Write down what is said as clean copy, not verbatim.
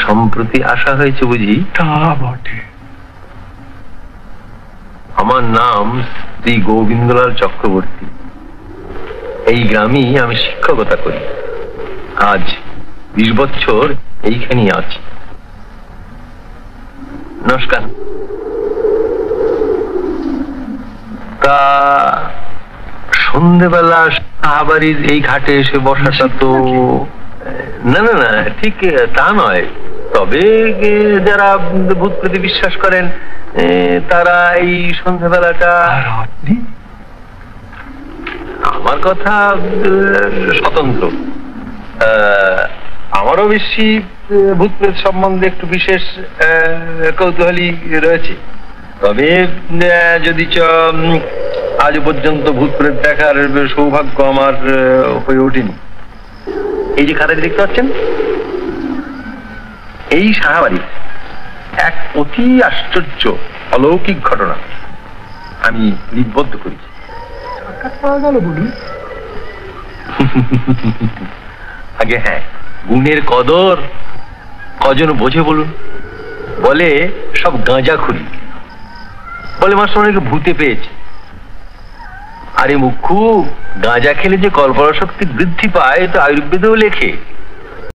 সম্প্রতি আসা হয়েছে বুঝি? তা বটে। আমার নাম শ্রী গোবিন্দলাল চক্রবর্তী। এই গ্রামেই আমি শিক্ষকতা করি। আজ 20 বছর এইখানেই আছি। নমস্কার। তা সন্ধ্যেবেলা সাহাবাড়ির এই ঘাটে এসে বসাটা তো না না না ঠিক তা নয়। তবে যারা ভূত প্রতি বিশ্বাস করেন তারা এই সন্ধ্যাবেলাটা। আমার কথা স্বতন্ত্র। আমারও বেশি ভূত প্রেত সম্বন্ধে একটু বিশেষ কৌতূহলী রয়েছে। তবে যদি আজ পর্যন্ত ভূত প্রেত দেখার সৌভাগ্য আমার হয়ে ওঠেনি। এই যে খাতাটি দেখতে পাচ্ছেন, এই সাহাবাড়ির এক অতি আশ্চর্য অলৌকিক ঘটনা আমি লিপিবদ্ধ করেছি। আগে হ্যাঁ, গুণের কদর কজন বোঝে বলুন? বলে সব গাঁজাখুরি। বলে মাস্টার অনেকে ভূতে পেয়েছে। আরে মুখ্যু, গাঁজা খেলে যে কল্পনা শক্তি বৃদ্ধি পায় তো আয়ুর্বেদেও লেখে।